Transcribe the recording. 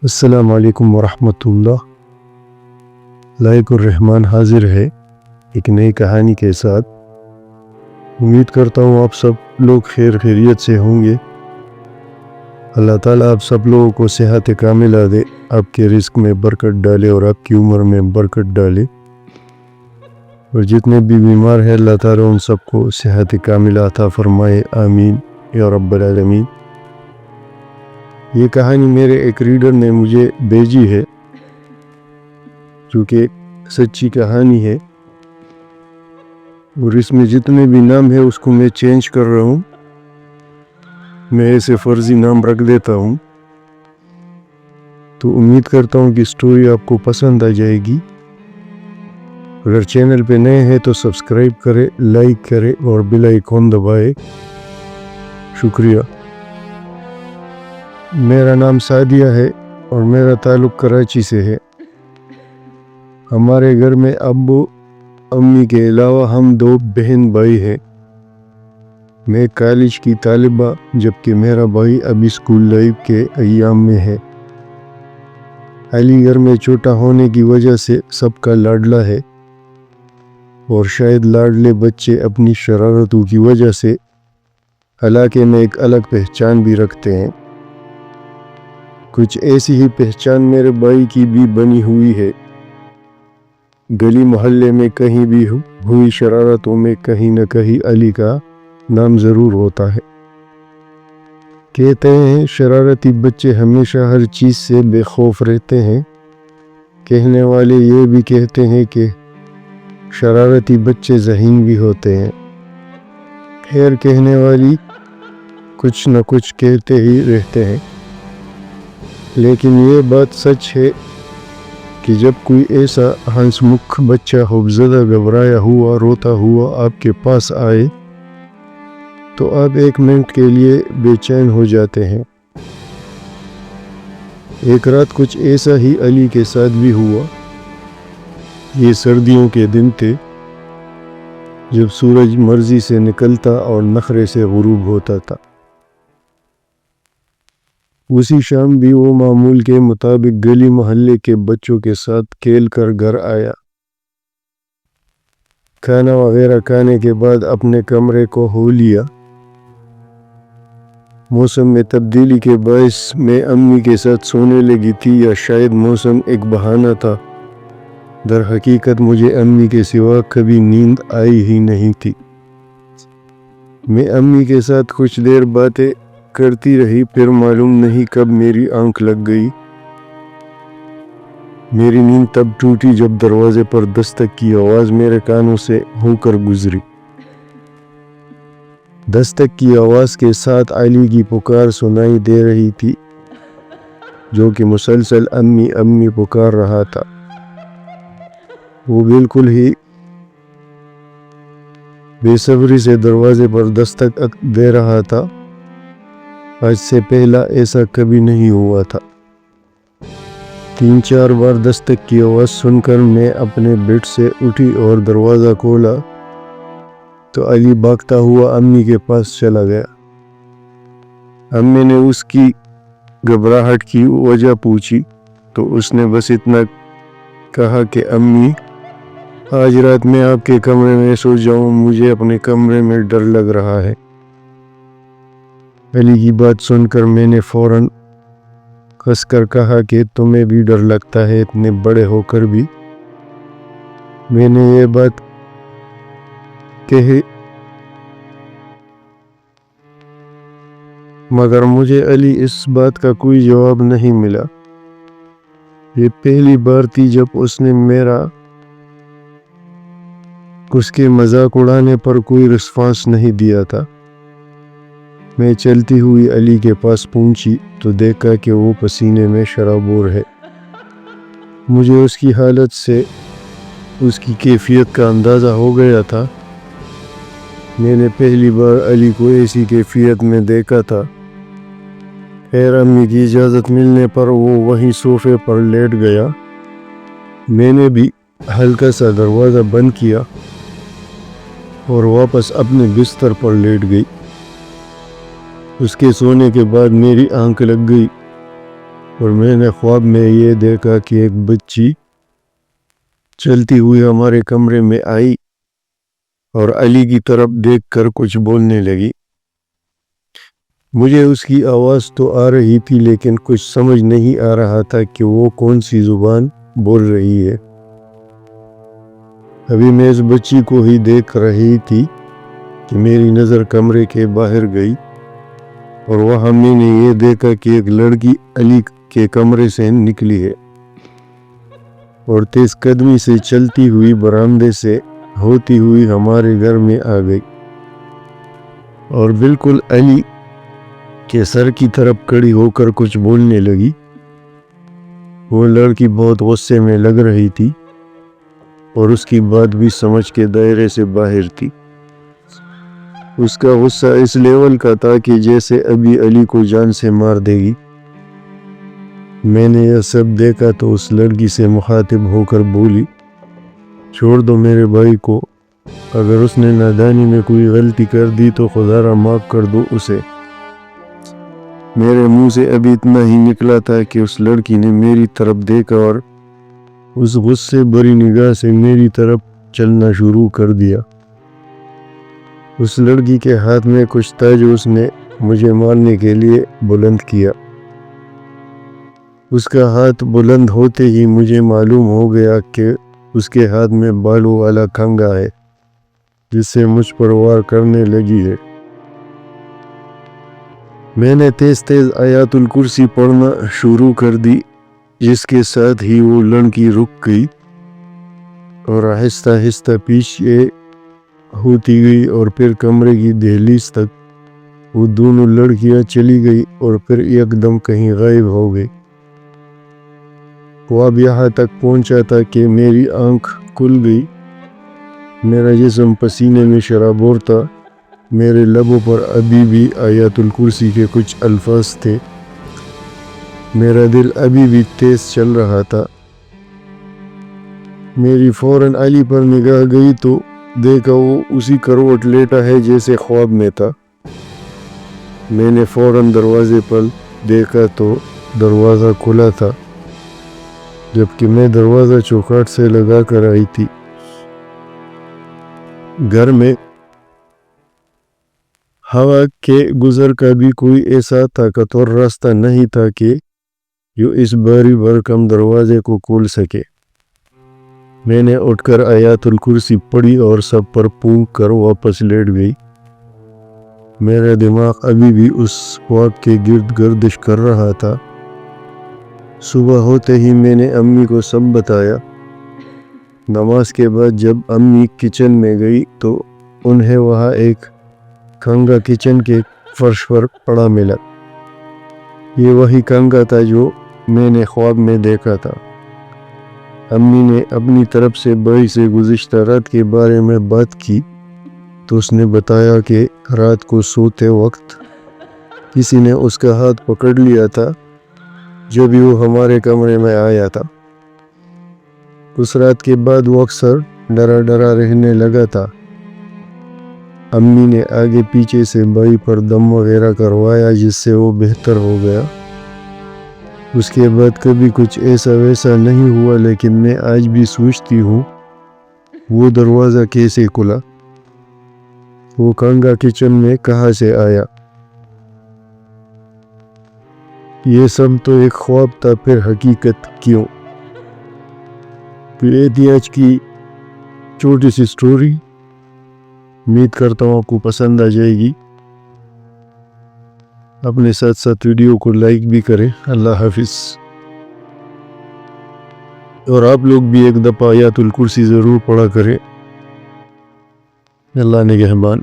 السلام علیکم ورحمۃ اللہ۔ لائق الرحمن حاضر ہے ایک نئی کہانی کے ساتھ۔ امید کرتا ہوں آپ سب لوگ خیریت سے ہوں گے۔ اللہ تعالیٰ آپ سب لوگوں کو صحت کاملہ دے، آپ کے رزق میں برکت ڈالے اور آپ کی عمر میں برکت ڈالے، اور جتنے بھی بیمار ہیں اللہ تعالیٰ ان سب کو صحت کاملہ عطا فرمائے، آمین یا رب العالمین۔ یہ کہانی میرے ایک ریڈر نے مجھے بھیجی ہے، جو کہ سچی کہانی ہے، اور اس میں جتنے بھی نام ہیں اس کو میں چینج کر رہا ہوں، میں ایسے فرضی نام رکھ دیتا ہوں۔ تو امید کرتا ہوں کہ سٹوری آپ کو پسند آ جائے گی۔ اگر چینل پہ نئے ہیں تو سبسکرائب کرے، لائک کرے اور بیل آئیکن دبائے۔ شکریہ۔ میرا نام سعدیہ ہے اور میرا تعلق کراچی سے ہے۔ ہمارے گھر میں ابو امی کے علاوہ ہم 2 بہن بھائی ہیں۔ میں کالج کی طالبہ، جبکہ میرا بھائی ابھی سکول لائف کے ایام میں ہے۔ علی گھر میں چھوٹا ہونے کی وجہ سے سب کا لاڈلا ہے، اور شاید لاڈلے بچے اپنی شرارتوں کی وجہ سے علاقے میں ایک الگ پہچان بھی رکھتے ہیں۔ کچھ ایسی ہی پہچان میرے بھائی کی بھی بنی ہوئی ہے۔ گلی محلے میں کہیں بھی ہوئی شرارتوں میں کہیں نہ کہیں علی کا نام ضرور ہوتا ہے۔ کہتے ہیں شرارتی بچے ہمیشہ ہر چیز سے بے خوف رہتے ہیں۔ کہنے والے یہ بھی کہتے ہیں کہ شرارتی بچے ذہین بھی ہوتے ہیں۔ خیر، کہنے والی کچھ نہ کچھ کہتے ہی رہتے ہیں، لیکن یہ بات سچ ہے کہ جب کوئی ایسا ہنس مکھ بچہ خوفزدہ، گھبرایا ہوا، روتا ہوا آپ کے پاس آئے تو آپ ایک منٹ کے لیے بے چین ہو جاتے ہیں۔ ایک رات کچھ ایسا ہی علی کے ساتھ بھی ہوا۔ یہ سردیوں کے دن تھے، جب سورج مرضی سے نکلتا اور نخرے سے غروب ہوتا تھا۔ اسی شام بھی وہ معمول کے مطابق گلی محلے کے بچوں کے ساتھ کھیل کر گھر آیا۔ کھانا وغیرہ کھانے کے بعد اپنے کمرے کو ہو لیا۔ موسم میں تبدیلی کے باعث میں امی کے ساتھ سونے لگی تھی، یا شاید موسم ایک بہانہ تھا۔ در حقیقت مجھے امی کے سوا کبھی نیند آئی ہی نہیں تھی۔ میں امی کے ساتھ کچھ دیر باتیں کرتی رہی، پھر معلوم نہیں کب میری آنکھ لگ گئی۔ میری نیند تب ٹوٹی جب دروازے پر دستک کی آواز میرے کانوں سے ہو کر گزری۔ دستک کی آواز کے ساتھ علی کی پکار سنائی دے رہی تھی، جو کہ مسلسل امی امی پکار رہا تھا۔ وہ بالکل ہی بے صبری سے دروازے پر دستک دے رہا تھا۔ آج سے پہلا ایسا کبھی نہیں ہوا تھا۔ 3-4 بار دستک کی آواز سن کر میں اپنے بیڈ سے اٹھی اور دروازہ کھولا تو علی بھاگتا ہوا امی کے پاس چلا گیا۔ امی نے اس کی گھبراہٹ کی وجہ پوچھی تو اس نے بس اتنا کہا کہ امی، آج رات میں آپ کے کمرے میں سو جاؤں، مجھے اپنے کمرے میں ڈر لگ رہا ہے۔ علی کی بات سن کر میں نے فوراً ہنس کر کہا کہ تمہیں بھی ڈر لگتا ہے اتنے بڑے ہو کر بھی؟ میں نے یہ بات کہی مگر مجھے علی اس بات کا کوئی جواب نہیں ملا۔ یہ پہلی بار تھی جب اس نے اس کے مذاق اڑانے پر کوئی رسپانس نہیں دیا تھا۔ میں چلتی ہوئی علی کے پاس پہنچی تو دیکھا کہ وہ پسینے میں شرابور ہے۔ مجھے اس کی حالت سے اس کی کیفیت کا اندازہ ہو گیا تھا۔ میں نے پہلی بار علی کو ایسی کیفیت میں دیکھا تھا۔ خیر، امی کی اجازت ملنے پر وہ وہیں صوفے پر لیٹ گیا۔ میں نے بھی ہلکا سا دروازہ بند کیا اور واپس اپنے بستر پر لیٹ گئی۔ اس کے سونے کے بعد میری آنکھ لگ گئی۔ اور میں نے خواب میں یہ دیکھا کہ ایک بچی چلتی ہوئی ہمارے کمرے میں آئی اور علی کی طرف دیکھ کر کچھ بولنے لگی۔ مجھے اس کی آواز تو آ رہی تھی لیکن کچھ سمجھ نہیں آ رہا تھا کہ وہ کون سی زبان بول رہی ہے۔ ابھی میں اس بچی کو ہی دیکھ رہی تھی کہ میری نظر کمرے کے باہر گئی اور وہاں میں نے یہ دیکھا کہ ایک لڑکی علی کے کمرے سے نکلی ہے اور تیز قدمی سے چلتی ہوئی برآمدے سے ہوتی ہوئی ہمارے گھر میں آ گئی اور بالکل علی کے سر کی طرف کھڑی ہو کر کچھ بولنے لگی۔ وہ لڑکی بہت غصے میں لگ رہی تھی اور اس کی بات بھی سمجھ کے دائرے سے باہر تھی۔ اس کا غصہ اس لیول کا تھا کہ جیسے ابھی علی کو جان سے مار دے گی۔ میں نے یہ سب دیکھا تو اس لڑکی سے مخاطب ہو کر بولی، چھوڑ دو میرے بھائی کو، اگر اس نے نادانی میں کوئی غلطی کر دی تو خدا را معاف کر دو اسے۔ میرے منہ سے ابھی اتنا ہی نکلا تھا کہ اس لڑکی نے میری طرف دیکھا اور اس غصے بری نگاہ سے میری طرف چلنا شروع کر دیا۔ اس لڑکی کے ہاتھ میں کچھ تھا جو اس نے مجھے مارنے کے لیے بلند کیا۔ اس کا ہاتھ بلند ہوتے ہی مجھے معلوم ہو گیا کہ اس کے ہاتھ میں بالوں والا کنگا ہے جس سے مجھ پر وار کرنے لگی ہے۔ میں نے تیز تیز آیات الکرسی پڑھنا شروع کر دی، جس کے ساتھ ہی وہ لڑکی رک گئی اور آہستہ آہستہ پیچھے ہوتی گئی اور پھر کمرے کی دہلیز تک وہ دونوں لڑکیاں چلی گئی اور پھر ایک دم کہیں غائب ہو گئی۔ خواب یہاں تک پہنچا تھا کہ میری آنکھ کھل گئی، میرا جسم پسینے میں شرابور تھا، میرے لبوں پر ابھی بھی آیات الکرسی کے کچھ الفاظ تھے، میرا دل ابھی بھی تیز چل رہا تھا۔ میری فوراً علی پر نگاہ گئی تو دیکھا وہ اسی کروٹ لیٹا ہے جیسے خواب میں تھا۔ میں نے فوراً دروازے پر دیکھا تو دروازہ کھلا تھا، جبکہ میں دروازہ چوکھٹ سے لگا کر آئی تھی۔ گھر میں ہوا کے گزر کا بھی کوئی ایسا طاقتور راستہ نہیں تھا کہ جو اس بھاری بھرکم دروازے کو کھول سکے۔ میں نے اٹھ کر آیات الکرسی پڑھی اور سب پر پھونک کر واپس لیٹ گئی۔ میرا دماغ ابھی بھی اس خواب کے گرد گردش کر رہا تھا۔ صبح ہوتے ہی میں نے امی کو سب بتایا۔ نماز کے بعد جب امی کچن میں گئی تو انہیں وہاں ایک کنگا کچن کے فرش پر پڑا ملا۔ یہ وہی کنگا تھا جو میں نے خواب میں دیکھا تھا۔ امی نے اپنی طرف سے بھائی سے گزشتہ رات کے بارے میں بات کی تو اس نے بتایا کہ رات کو سوتے وقت کسی نے اس کا ہاتھ پکڑ لیا تھا جب وہ ہمارے کمرے میں آیا تھا۔ اس رات کے بعد وہ اکثر ڈرا ڈرا رہنے لگا تھا۔ امی نے آگے پیچھے سے بھائی پر دم وغیرہ کروایا جس سے وہ بہتر ہو گیا۔ اس کے بعد کبھی کچھ ایسا ویسا نہیں ہوا، لیکن میں آج بھی سوچتی ہوں وہ دروازہ کیسے کھلا، وہ کنگا کچن میں کہاں سے آیا۔ یہ سب تو ایک خواب تھا، پھر حقیقت کیوں؟ پھر احتیاج کی چھوٹی سی سٹوری، امید کرتا ہوں آپ کو پسند آ جائے گی۔ اپنے ساتھ ساتھ ویڈیو کو لائک بھی کریں۔ اللہ حافظ۔ اور آپ لوگ بھی ایک دفعہ آیات الکرسی ضرور پڑھا کریں۔ اللہ نگہبان۔